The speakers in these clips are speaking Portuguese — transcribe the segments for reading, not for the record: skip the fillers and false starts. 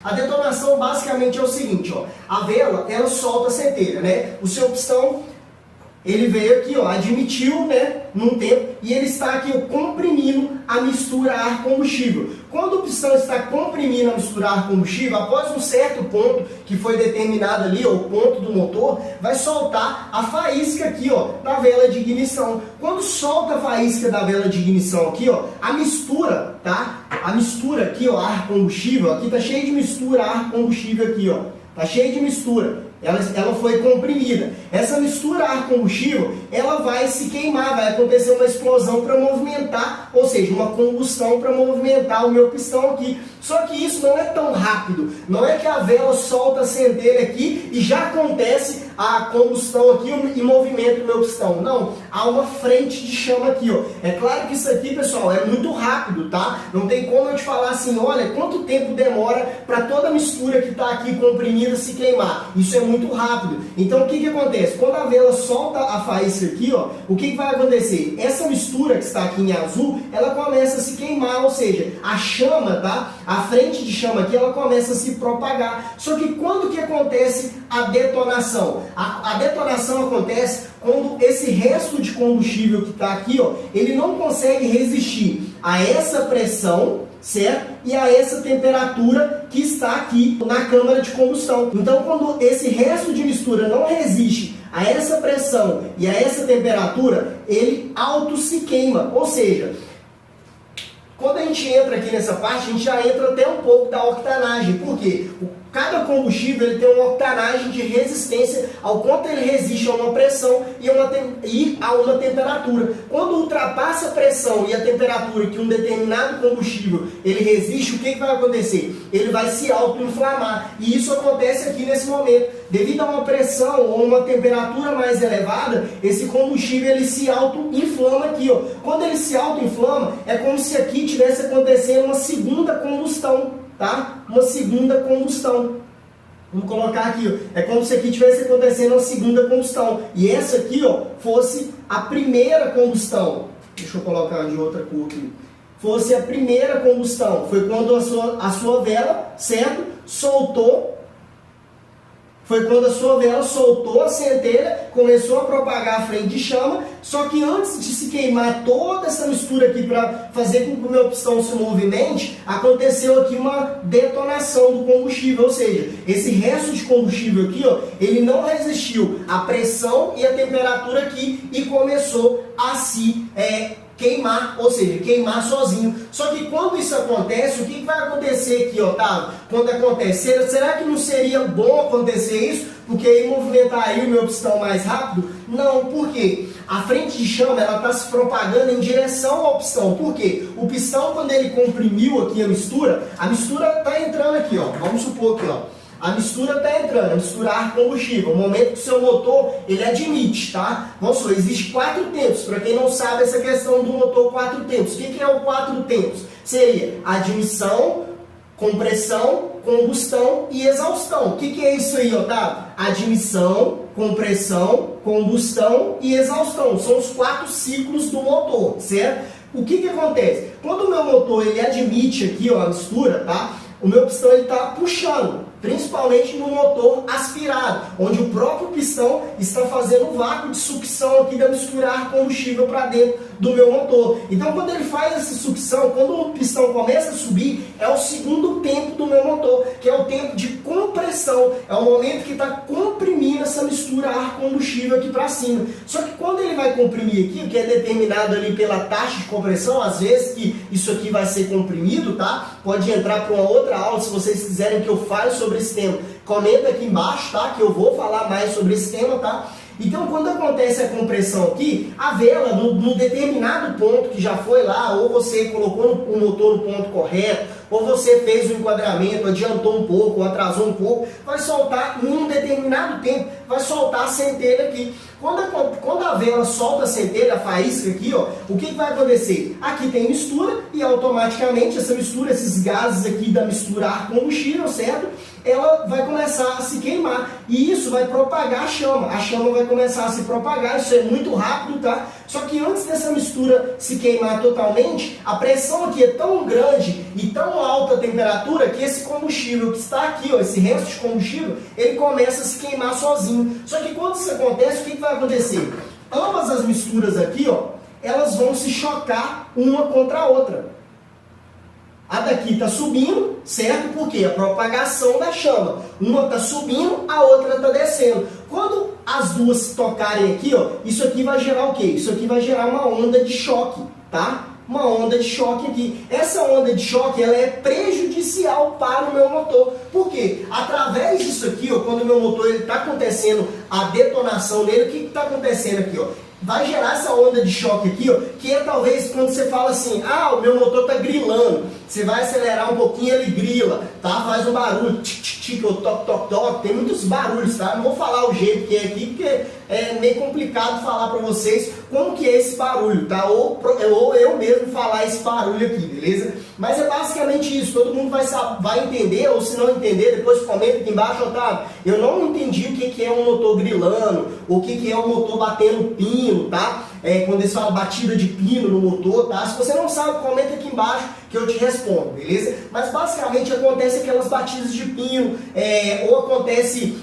A detonação basicamente é o seguinte, ó, a vela ela solta a centelha, né? O seu pistão ele veio aqui, ó, admitiu, né, num tempo, e ele está aqui, ó, comprimindo a mistura ar-combustível. Quando o pistão está comprimindo a mistura ar-combustível, após um certo ponto que foi determinado ali, ó, o ponto do motor, vai soltar a faísca aqui, ó, da vela de ignição. Quando solta a faísca da vela de ignição aqui, ó, a mistura, tá? A mistura aqui, ó, ar-combustível, aqui tá cheio de mistura ar-combustível aqui, ó. Tá cheio de mistura. Ela foi comprimida. Essa mistura ar-combustível, ela vai se queimar, vai acontecer uma explosão para movimentar, ou seja, uma combustão para movimentar o meu pistão aqui. Só que isso não é tão rápido. Não é que a vela solta a centelha aqui e já acontece a combustão aqui e movimenta o meu pistão. Não, há uma frente de chama aqui, ó. É claro que isso aqui, pessoal, é muito rápido, tá? Não tem como eu te falar assim, olha, quanto tempo demora para toda a mistura que está aqui comprimida se queimar. Isso é muito rápido. Então, o que acontece? Quando a vela solta a faísca aqui, ó, o que vai acontecer? Essa mistura que está aqui em azul, ela começa a se queimar, ou seja, a chama, tá? A frente de chama aqui, ela começa a se propagar. Só que quando que acontece a detonação? A detonação acontece quando esse resto de combustível que está aqui, ó, ele não consegue resistir a essa pressão, certo? E a essa temperatura que está aqui na câmara de combustão. Então, quando esse resto de mistura não resiste a essa pressão e a essa temperatura, ele auto se queima. Ou seja, quando a gente entra aqui nessa parte, a gente já entra até um pouco da octanagem. Por quê? Cada combustível ele tem uma octanagem de resistência ao quanto ele resiste a uma pressão e a uma temperatura. Quando ultrapassa a pressão e a temperatura que um determinado combustível ele resiste, o que vai acontecer? Ele vai se auto-inflamar. E isso acontece aqui nesse momento. Devido a uma pressão ou uma temperatura mais elevada, esse combustível ele se auto-inflama aqui, ó. Quando ele se auto-inflama, é como se aqui tivesse acontecendo uma segunda combustão, tá? Uma segunda combustão. Vamos colocar aqui, ó. É como se aqui tivesse acontecendo uma segunda combustão. E essa aqui, ó, fosse a primeira combustão. Deixa eu colocar de outra cor aqui. Fosse a primeira combustão. Foi quando a sua vela, certo? Soltou. Foi quando a sua vela soltou a centelha, começou a propagar a frente de chama, só que antes de se queimar toda essa mistura aqui para fazer com que o meu pistão se movimente, aconteceu aqui uma detonação do combustível, ou seja, esse resto de combustível aqui, ó, ele não resistiu à pressão e à temperatura aqui e começou a se queimar, ou seja, queimar sozinho. Só que quando isso acontece, o que vai acontecer aqui, Otávio? Quando acontece, será que não seria bom acontecer isso? Porque aí movimentaria o meu pistão mais rápido? Não, por quê? A frente de chama ela está se propagando em direção ao pistão. Por quê? O pistão, quando ele comprimiu aqui a mistura está entrando aqui, ó. Vamos supor aqui, ó. A mistura está entrando, a mistura ar-combustível. No momento que o seu motor, ele admite, tá? Vamos supor, existe 4 tempos. Para quem não sabe essa questão do motor 4 tempos. O que é o 4 tempos? Seria admissão, compressão, combustão e exaustão. O que é isso aí, Otávio? Admissão, compressão, combustão e exaustão. São os 4 ciclos do motor, certo? O que acontece? Quando o meu motor, ele admite aqui, ó, a mistura, tá? O meu pistão, ele está puxando. Principalmente no motor aspirado, onde o próprio pistão está fazendo um vácuo de sucção aqui da mistura ar-combustível para dentro do meu motor. Então, quando ele faz essa sucção, quando o pistão começa a subir, é o segundo tempo do meu motor, que é o tempo de compressão. É o momento que está comprimindo essa mistura ar-combustível aqui para cima. Só que quando ele vai comprimir aqui, que é determinado ali pela taxa de compressão, às vezes que isso aqui vai ser comprimido, tá? Pode entrar para uma outra aula, se vocês quiserem que eu fale sobre esse tema. Comenta aqui embaixo, tá? Que eu vou falar mais sobre esse tema, tá? Então, quando acontece a compressão aqui, a vela, no determinado ponto que já foi lá, ou você colocou o motor no ponto correto, ou você fez o enquadramento, adiantou um pouco, ou atrasou um pouco, vai soltar, em um determinado tempo, vai soltar a centelha aqui. Quando a vela solta a centelha, a faísca aqui, ó, o que vai acontecer? Aqui tem mistura e automaticamente essa mistura, esses gases aqui da mistura ar-combustível, certo? Ela vai começar a se queimar e isso vai propagar a chama vai começar a se propagar, isso é muito rápido, tá? Só que antes dessa mistura se queimar totalmente, a pressão aqui é tão grande e tão tão alta a temperatura que esse combustível que está aqui, ó, esse resto de combustível, ele começa a se queimar sozinho. Só que quando isso acontece, o que vai acontecer? Ambas as misturas aqui, ó, elas vão se chocar uma contra a outra. A daqui está subindo, certo? Porque a propagação da chama. Uma está subindo, a outra está descendo. Quando as duas se tocarem aqui, ó, isso aqui vai gerar o quê? Isso aqui vai gerar uma onda de choque, tá? Uma onda de choque aqui. Essa onda de choque, ela é prejudicial para o meu motor. Por quê? Através disso aqui, ó, quando o meu motor está acontecendo a detonação dele, o que está acontecendo aqui, ó? Vai gerar essa onda de choque aqui, ó, que é talvez quando você fala assim, ah, o meu motor está grilando, você vai acelerar um pouquinho, ele grila, tá? Faz um barulho, tic, tic, tic, ou toc, toc, toc, tem muitos barulhos, tá? Não vou falar o jeito que é aqui, porque é meio complicado falar para vocês como que é esse barulho, tá? Ou eu mesmo falar esse barulho aqui, beleza? Mas é basicamente isso, todo mundo vai entender, ou se não entender, depois comenta aqui embaixo, Otávio, eu não entendi o que é um motor grilando, o que é um motor batendo pino, tá? Quando eles falam batida de pino no motor, tá? Se você não sabe, comenta aqui embaixo que eu te respondo, beleza? Mas basicamente acontece aquelas batidas de pino, ou acontece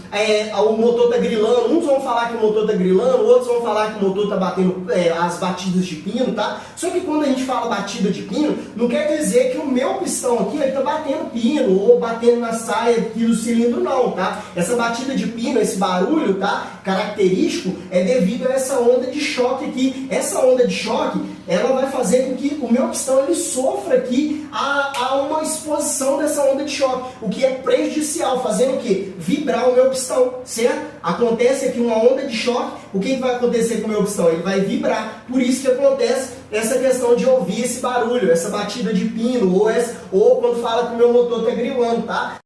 o motor tá grilando, uns vão falar que o motor tá grilando, outros vão falar que o motor tá batendo as batidas de pino, tá? Só que quando a gente fala batida de pino, não quer dizer que o meu pistão aqui ele tá batendo pino, ou batendo na saia aqui do cilindro, não, tá? Essa batida de pino, esse barulho, tá? Característico, é devido a essa onda de choque aqui. Essa onda de choque, ela vai fazer com que o meu pistão ele sofra aqui a uma exposição dessa onda de choque, o que é prejudicial, fazendo o quê? Vibrar o meu pistão, certo? Acontece aqui uma onda de choque, o que vai acontecer com o meu pistão? Ele vai vibrar, por isso que acontece essa questão de ouvir esse barulho, essa batida de pino, ou quando fala que o meu motor está grilando, tá?